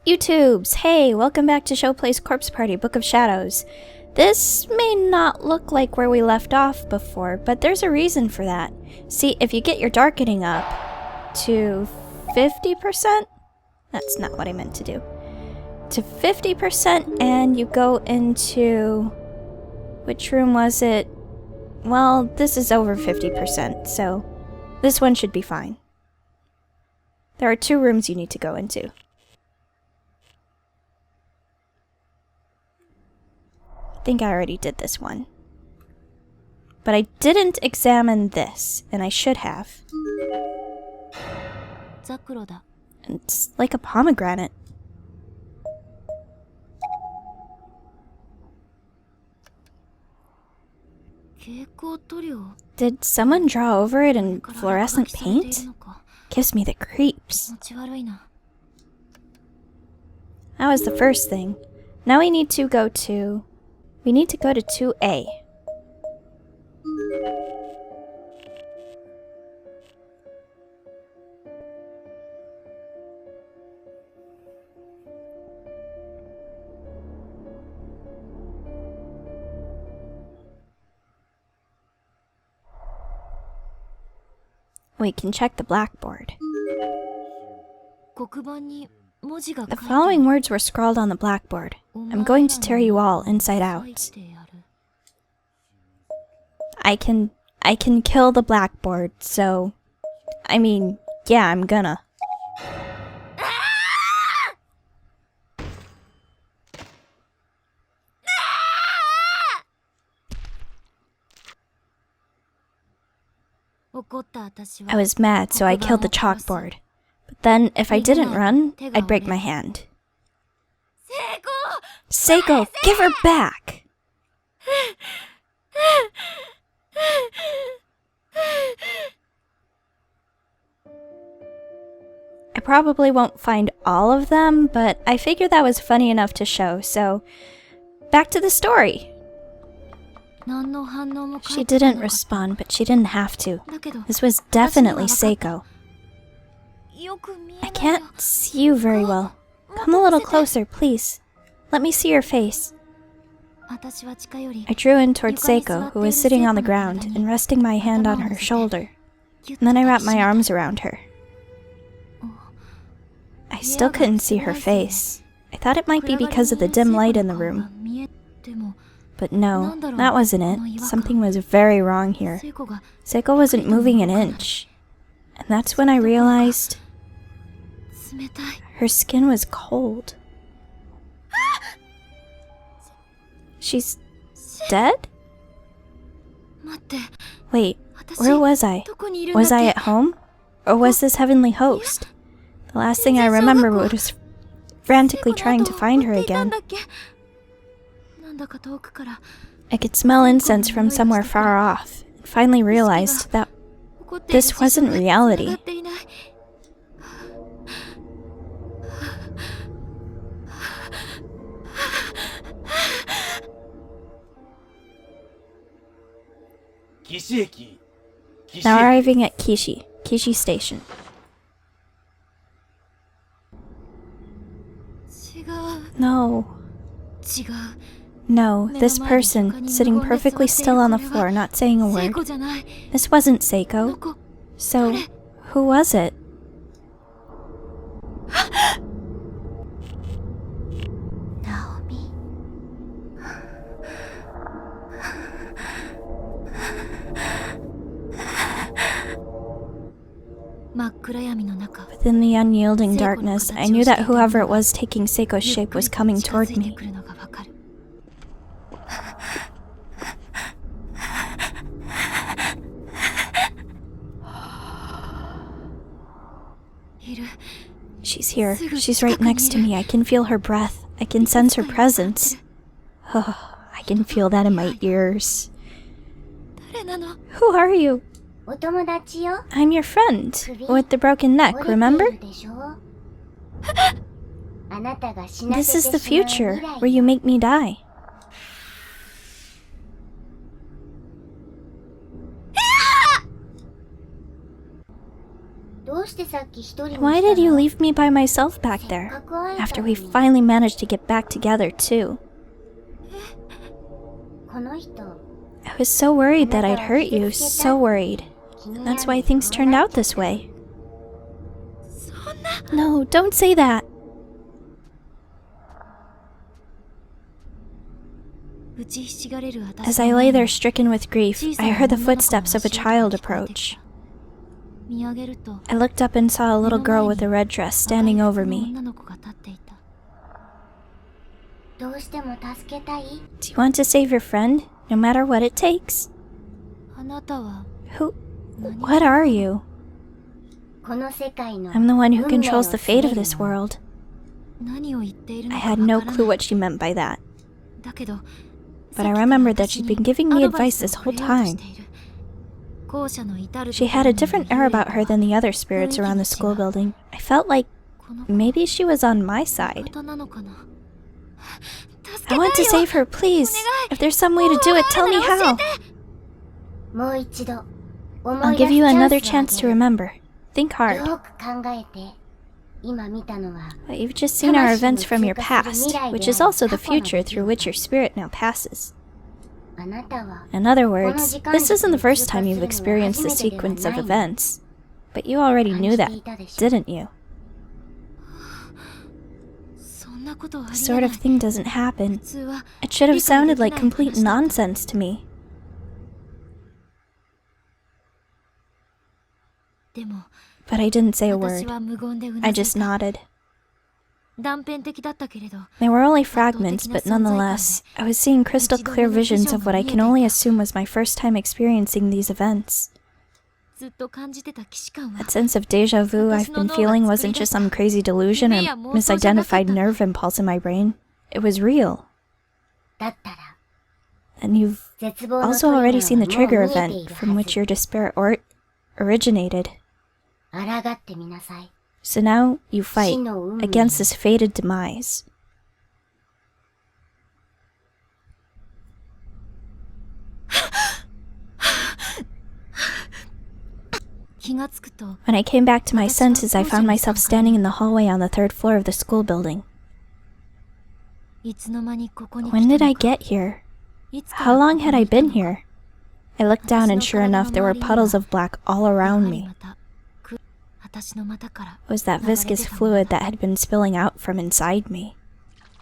YouTubes! Hey, welcome back to Showplay's Corpse Party, Book of Shadows. This may not look like where we left off before, but there's a reason for that. See, if you get your darkening up to 50%, that's not what I meant to do, to 50% and you go into, which room was it? Well, this is over 50%, so this one should be fine. There are 2 rooms you need to go into. I think I already did this one. But I didn't examine this, and I should have. It's like a pomegranate. Did someone draw over it in fluorescent paint? Gives me the creeps. That was the first thing. Now we need to go to 2A. We can check the blackboard. The following words were scrawled on the blackboard. I'm going to tear you all inside out. I can kill the blackboard, so... I mean, yeah, I'm gonna. I was mad, so I killed the chalkboard. But then, if I didn't run, I'd break my hand. Seiko, give her back! I probably won't find all of them, but I figured that was funny enough to show, so... back to the story! She didn't respond, but she didn't have to. This was definitely Seiko. I can't see you very well. Come a little closer, please. Let me see your face. I drew in towards Seiko, who was sitting on the ground and resting my hand on her shoulder. And then I wrapped my arms around her. I still couldn't see her face. I thought it might be because of the dim light in the room. But no, that wasn't it. Something was very wrong here. Seiko wasn't moving an inch. And that's when I realized... her skin was cold. She's dead? Wait, where was I? Was I at home? Or was this heavenly host? The last thing I remember was frantically trying to find her again. I could smell incense from somewhere far off, and finally realized that this wasn't reality. Now arriving at Kishi Station. No, this person, sitting perfectly still on the floor, not saying a word. This wasn't Seiko. So, who was it? Within the unyielding darkness, I knew that whoever it was taking Seiko's shape was coming toward me. She's here. She's right next to me. I can feel her breath. I can sense her presence. Oh, I can feel that in my ears. Who are you? I'm your friend, with the broken neck, remember? This is the future, where you make me die. Why did you leave me by myself back there? After we finally managed to get back together, too. I was so worried that I'd hurt you, so worried. And that's why things turned out this way. No, don't say that. As I lay there stricken with grief, I heard the footsteps of a child approach. I looked up and saw a little girl with a red dress standing over me. Do you want to save your friend, no matter what it takes? What are you? I'm the one who controls the fate of this world. I had no clue what she meant by that. But I remembered that she'd been giving me advice this whole time. She had a different air about her than the other spirits around the school building. I felt like maybe she was on my side. I want to save her, please. If there's some way to do it, tell me how. I'll give you another chance to remember. Think hard. But you've just seen our events from your past, which is also the future through which your spirit now passes. In other words, this isn't the first time you've experienced this sequence of events. But you already knew that, didn't you? This sort of thing doesn't happen. It should have sounded like complete nonsense to me. But I didn't say a word. I just nodded. They were only fragments, but nonetheless, I was seeing crystal clear visions of what I can only assume was my first time experiencing these events. That sense of deja vu I've been feeling wasn't just some crazy delusion or misidentified nerve impulse in my brain. It was real. And you've also already seen the trigger event from which your despair originated. So now you fight against this fated demise. When I came back to my senses, I found myself standing in the hallway on the 3rd floor of the school building. When did I get here? How long had I been here? I looked down and sure enough, there were puddles of black all around me. It was that viscous fluid that had been spilling out from inside me.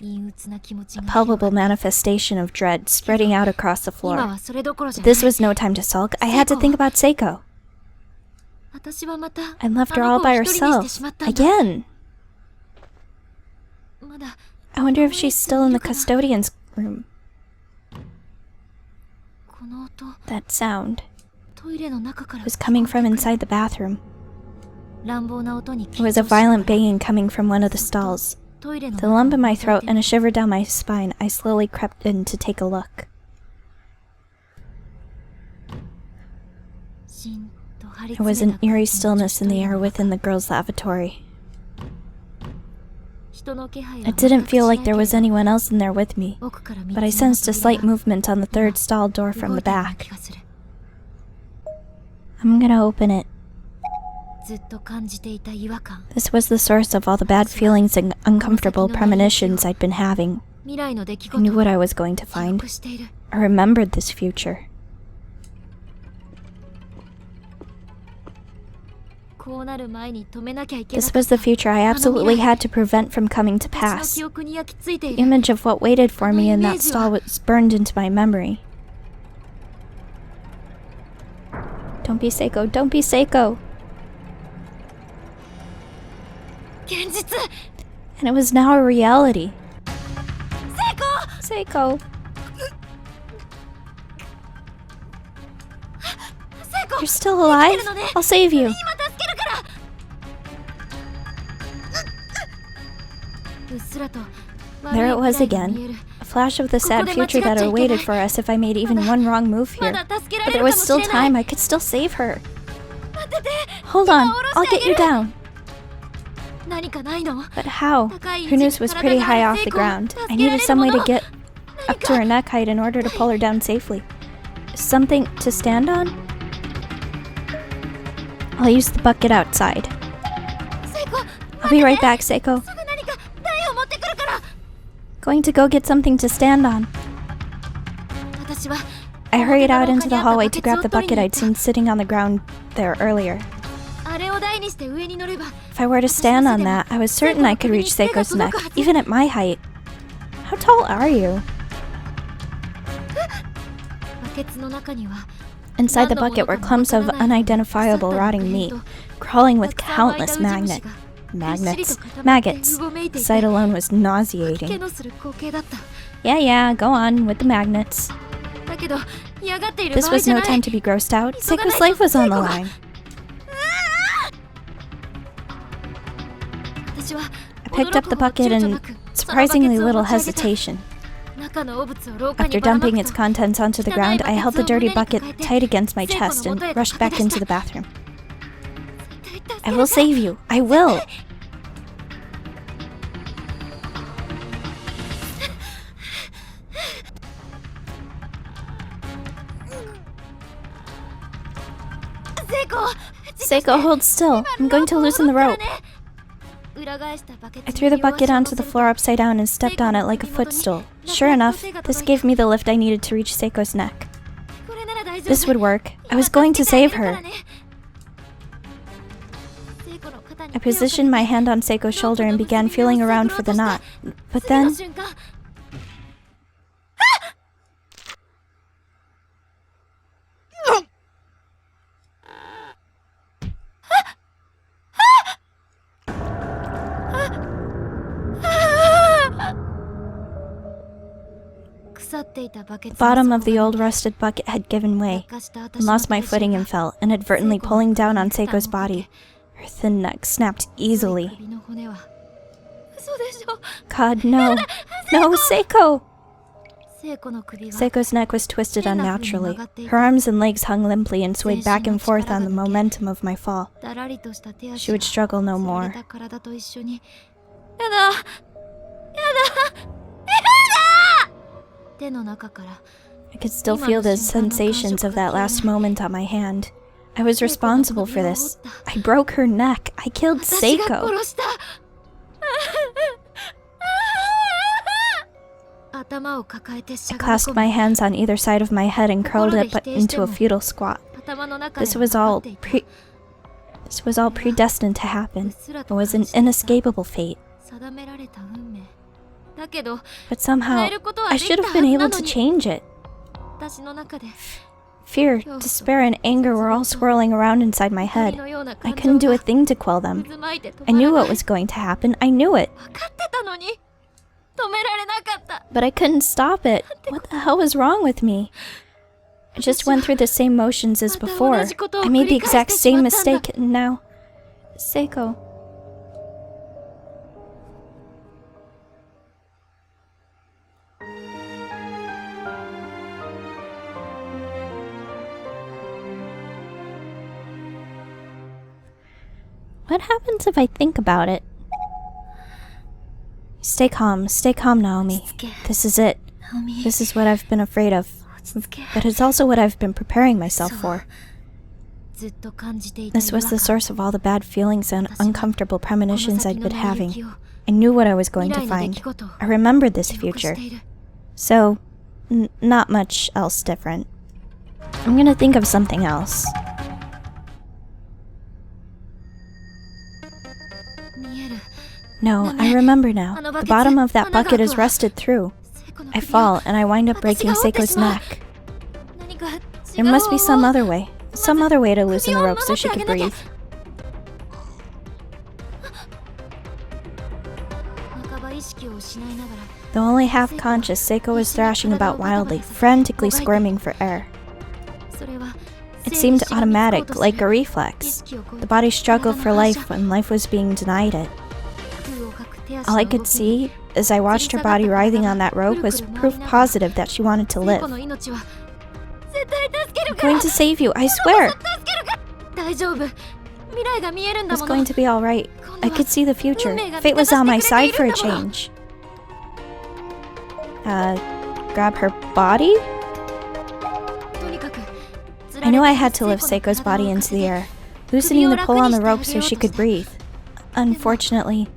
A palpable manifestation of dread spreading out across the floor. But this was no time to sulk. I had to think about Seiko. I left her all by herself. Again! I wonder if she's still in the custodian's room. That sound was coming from inside the bathroom. It was a violent banging coming from one of the stalls. With a lump in my throat and a shiver down my spine, I slowly crept in to take a look. There was an eerie stillness in the air within the girls' lavatory. It didn't feel like there was anyone else in there with me, but I sensed a slight movement on the 3rd stall door from the back. I'm gonna open it. This was the source of all the bad feelings and uncomfortable premonitions I'd been having. I knew what I was going to find. I remembered this future. This was the future I absolutely had to prevent from coming to pass. The image of what waited for me in that stall was burned into my memory. Don't be Seiko, don't be Seiko! And it was now a reality. Seiko! You're still alive? I'll save you. There it was again. A flash of the sad future that awaited for us if I made even one wrong move here. But there was still time. I could still save her. Hold on. I'll get you down. But how? Her noose was pretty high off the ground. I needed some way to get up to her neck height in order to pull her down safely. Something to stand on? I'll use the bucket outside. I'll be right back, Seiko. Going to go get something to stand on. I hurried out into the hallway to grab the bucket I'd seen sitting on the ground there earlier. If I were to stand on that, I was certain I could reach Seiko's neck, even at my height. How tall are you? Inside the bucket were clumps of unidentifiable rotting meat, crawling with countless maggots. The sight alone was nauseating. Yeah, go on with the magnets. This was no time to be grossed out. Seiko's life was on the line. I picked up the bucket in surprisingly little hesitation. After dumping its contents onto the ground, I held the dirty bucket tight against my chest and rushed back into the bathroom. I will save you. I will. Seiko, hold still. I'm going to loosen the rope. I threw the bucket onto the floor upside down and stepped on it like a footstool. Sure enough, this gave me the lift I needed to reach Seiko's neck. This would work. I was going to save her. I positioned my hand on Seiko's shoulder and began feeling around for the knot. But then... The bottom of the old rusted bucket had given way. I lost my footing and fell, inadvertently pulling down on Seiko's body. Her thin neck snapped easily. God, no. No, Seiko! Seiko's neck was twisted unnaturally. Her arms and legs hung limply and swayed back and forth on the momentum of my fall. She would struggle no more. I could still feel the sensations of that last moment on my hand. I was responsible for this. I broke her neck. I killed Seiko. I clasped my hands on either side of my head and curled up into a futile squat. This was all predestined to happen. It was an inescapable fate. But somehow, I should have been able to change it. Fear, despair, and anger were all swirling around inside my head. I couldn't do a thing to quell them. I knew what was going to happen. I knew it. But I couldn't stop it. What the hell was wrong with me? I just went through the same motions as before. I made the exact same mistake, and now... Seiko... What happens if I think about it? Stay calm, Naomi. This is it. This is what I've been afraid of. But it's also what I've been preparing myself for. This was the source of all the bad feelings and uncomfortable premonitions I'd been having. I knew what I was going to find. I remembered this future. So, not much else different. I'm gonna think of something else. No, I remember now. The bottom of that bucket is rusted through. I fall, and I wind up breaking Seiko's neck. There must be some other way to loosen the rope so she could breathe. Though only half conscious, Seiko was thrashing about wildly, frantically squirming for air. It seemed automatic, like a reflex. The body struggled for life when life was being denied it. All I could see, as I watched her body writhing on that rope, was proof positive that she wanted to live. I'm going to save you, I swear! It was going to be alright. I could see the future. Fate was on my side for a change. Grab her body? I knew I had to lift Seiko's body into the air, loosening the pull on the rope so she could breathe. unfortunately.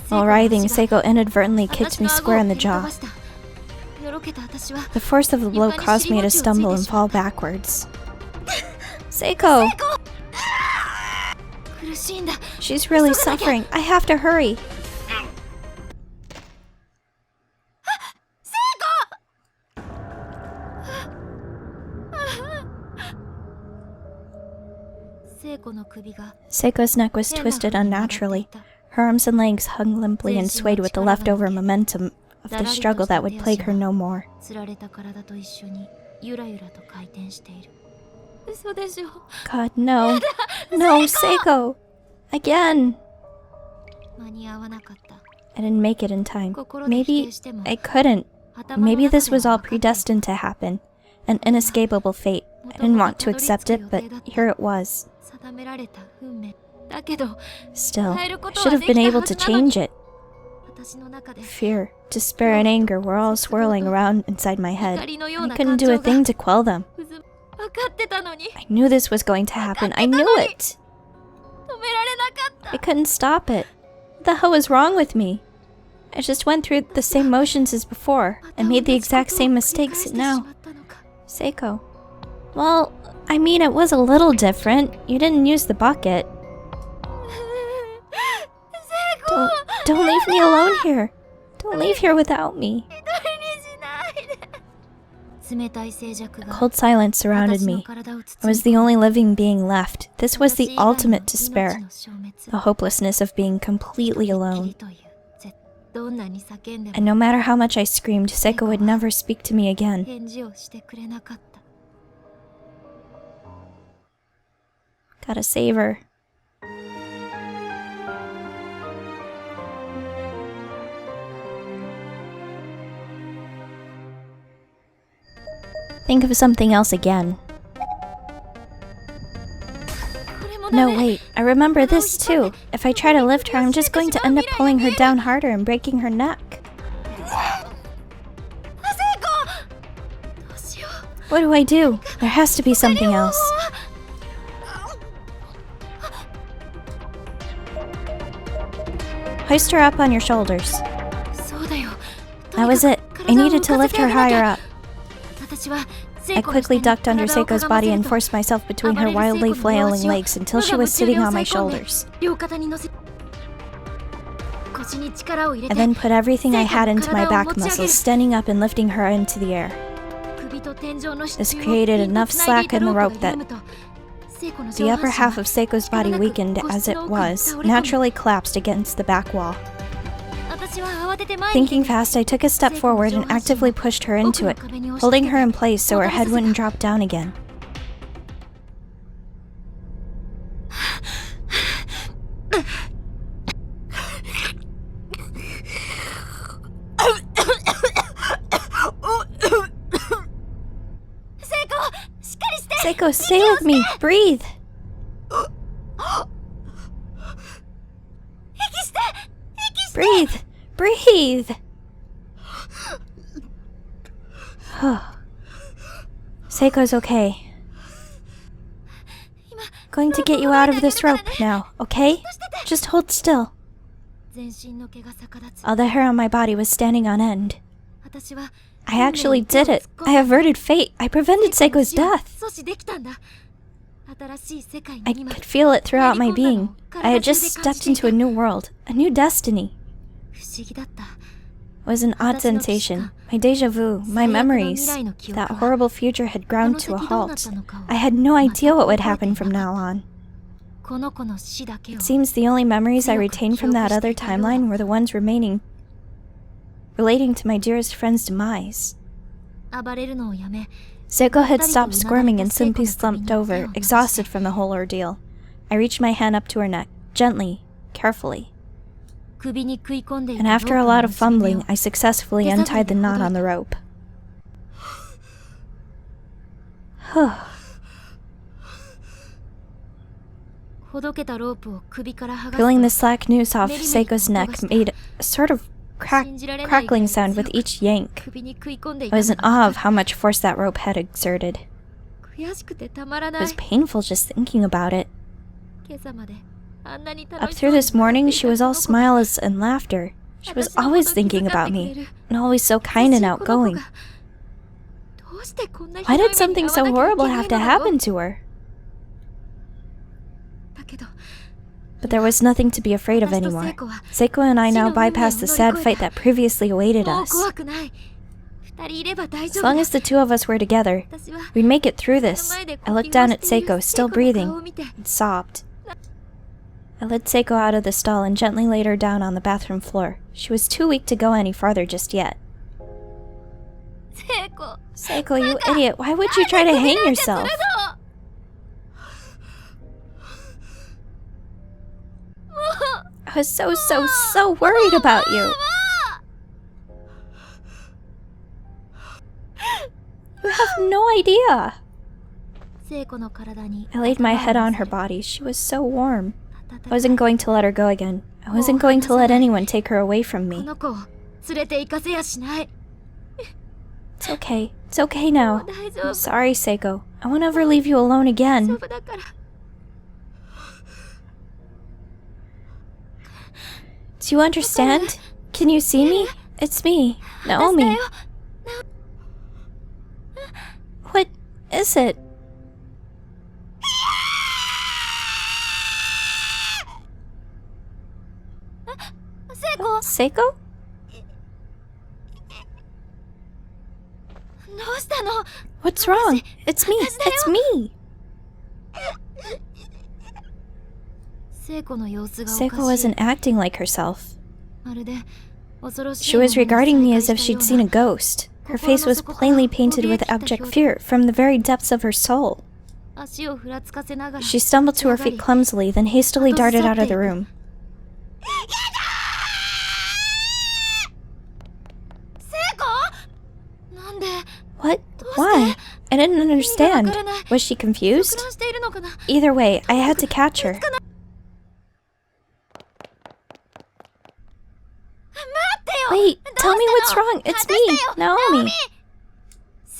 While writhing, Seiko inadvertently kicked me square in the jaw. The force of the blow caused me to stumble and fall backwards. Seiko! She's really suffering. I have to hurry. Seiko's neck was twisted unnaturally. Her arms and legs hung limply and swayed with the leftover momentum of the struggle that would plague her no more. God, no. No, Seiko! Again! I didn't make it in time. Maybe I couldn't. Maybe this was all predestined to happen. An inescapable fate. I didn't want to accept it, but here it was. Still, I should have been able to change it. Fear, despair, and anger were all swirling around inside my head. I couldn't do a thing to quell them. I knew this was going to happen. I knew it! I couldn't stop it. What the hell was wrong with me? I just went through the same motions as before, and made the exact same mistakes now. Seiko. Well, I mean, it was a little different. You didn't use the bucket. Don't leave me alone here. Don't leave here without me. A cold silence surrounded me. I was the only living being left. This was the ultimate despair. The hopelessness of being completely alone. And no matter how much I screamed, Seiko would never speak to me again. Gotta save her. Think of something else again. No, wait. I remember this too. If I try to lift her, I'm just going to end up pulling her down harder and breaking her neck. What do I do? There has to be something else. Hoist her up on your shoulders. That was it. I needed to lift her higher up. I quickly ducked under Seiko's body and forced myself between her wildly flailing legs until she was sitting on my shoulders. I then put everything I had into my back muscles, standing up and lifting her into the air. This created enough slack in the rope that the upper half of Seiko's body, weakened as it was, naturally collapsed against the back wall. Thinking fast, I took a step forward and actively pushed her into it, holding her in place so her head wouldn't drop down again. Seiko, stay with me! Breathe! Breathe! Breathe! Seiko's okay. Going to get you out of this rope now, okay? Just hold still. All the hair on my body was standing on end. I actually did it. I averted fate. I prevented Seiko's death. I could feel it throughout my being. I had just stepped into a new world, a new destiny. It was an odd sensation. My deja vu, my memories. That horrible future had ground to a halt. I had no idea what would happen from now on. It seems the only memories I retained from that other timeline were the ones relating to my dearest friend's demise. Seiko had stopped squirming and simply slumped over, exhausted from the whole ordeal. I reached my hand up to her neck, gently, carefully. And after a lot of fumbling, I successfully untied the knot on the rope. Pulling the slack noose off Seiko's neck made a sort of crackling sound with each yank. I was in awe of how much force that rope had exerted. It was painful just thinking about it. Up through this morning, she was all smiles and laughter. She was always thinking about me, and always so kind and outgoing. Why did something so horrible have to happen to her? But there was nothing to be afraid of anymore. Seiko and I now bypassed the sad fight that previously awaited us. As long as the two of us were together, we'd make it through this. I looked down at Seiko, still breathing, and sobbed. I led Seiko out of the stall and gently laid her down on the bathroom floor. She was too weak to go any farther just yet. Seiko, you idiot, why would you try to hang yourself? I was so worried about you. You have no idea. I laid my head on her body. She was so warm. I wasn't going to let her go again. I wasn't going to let anyone take her away from me. It's okay. It's okay now. I'm sorry, Seiko. I won't ever leave you alone again. Do you understand? Can you see me? It's me, Naomi. What is it? Seiko? What's wrong? It's me. It's me. Seiko wasn't acting like herself. She was regarding me as if she'd seen a ghost. Her face was plainly painted with abject fear from the very depths of her soul. She stumbled to her feet clumsily, then hastily darted out of the room. What? Why? I didn't understand. Was she confused? Either way, I had to catch her. Wait, tell me what's wrong. It's me, Naomi.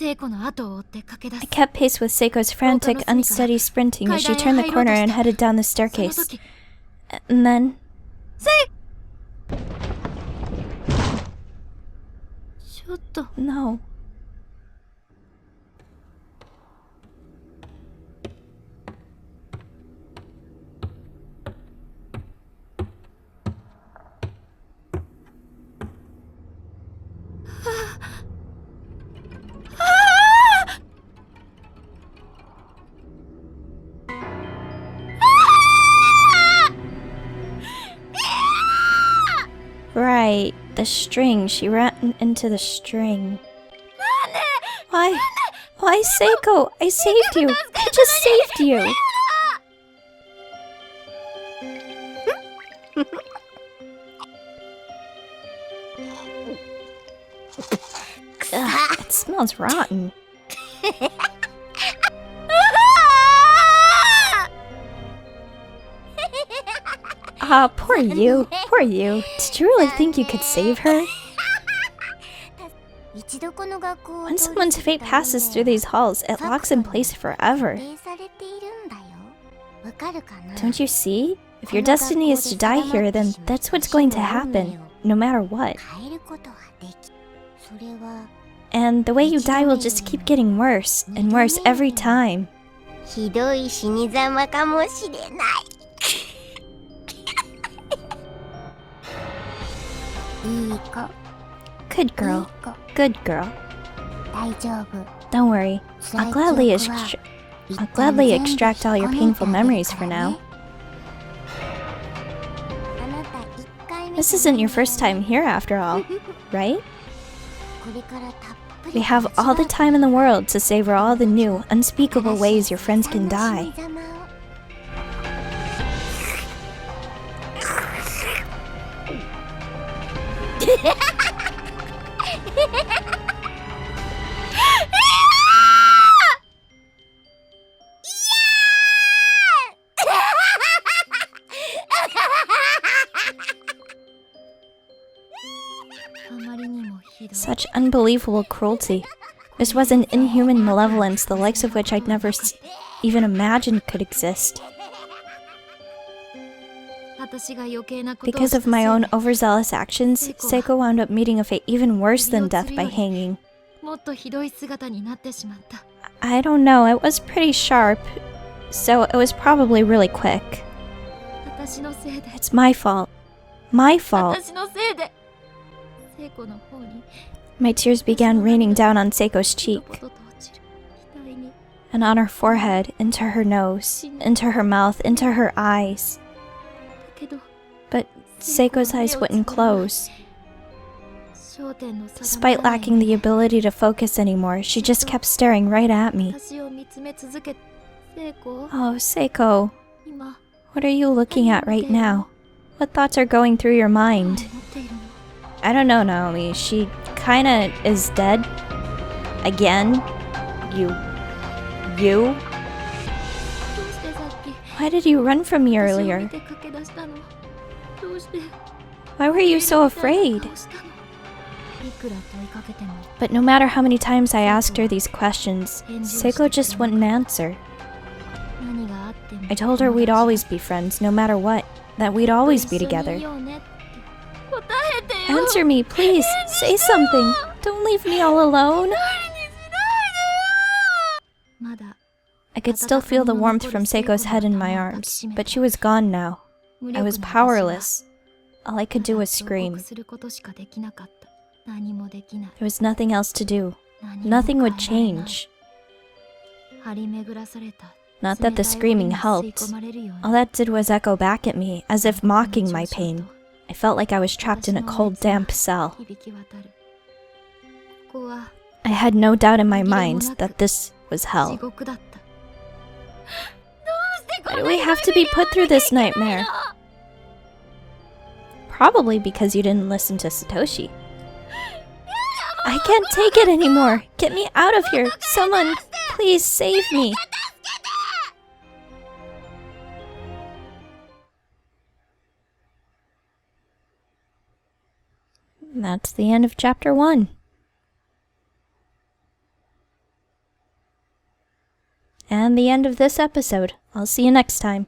I kept pace with Seiko's frantic, unsteady sprinting as she turned the corner and headed down the staircase. And then... No. Right, the string. She ran into the string. Why? Why, Seiko? I saved you. I just saved you. Ugh, it smells rotten. Ah, poor you. Poor you. Did you really think you could save her? When someone's fate passes through these halls, it locks in place forever. Don't you see? If your destiny is to die here, then that's what's going to happen, no matter what. And the way you die will just keep getting worse and worse every time. Good girl. Good girl. Don't worry. I'll gladly extract all your painful memories for now. This isn't your first time here after all, right? We have all the time in the world to savor all the new, unspeakable ways your friends can die. Such unbelievable cruelty. This was an inhuman malevolence the likes of which I'd never even imagined could exist. Because of my own overzealous actions, Seiko wound up meeting a fate even worse than death by hanging. I don't know, it was pretty sharp, so it was probably really quick. It's my fault. My fault. My tears began raining down on Seiko's cheek, and on her forehead, into her nose, into her mouth, into her eyes. But Seiko's eyes wouldn't close. Despite lacking the ability to focus anymore, she just kept staring right at me. Oh, Seiko. What are you looking at right now? What thoughts are going through your mind? I don't know, Naomi. She kinda is dead. Again? You? Why did you run from me earlier? Why were you so afraid? But no matter how many times I asked her these questions, Seiko just wouldn't answer. I told her we'd always be friends, no matter what. That we'd always be together. Answer me, please! Say something! Don't leave me all alone! I could still feel the warmth from Seiko's head in my arms, but she was gone now. I was powerless. All I could do was scream. There was nothing else to do. Nothing would change. Not that the screaming helped. All that did was echo back at me, as if mocking my pain. I felt like I was trapped in a cold, damp cell. I had no doubt in my mind that this was hell. Why do we have to be put through this nightmare? Probably because you didn't listen to Satoshi. I can't take it anymore! Get me out of here! Someone, please save me! That's the end of chapter 1. And the end of this episode. I'll see you next time.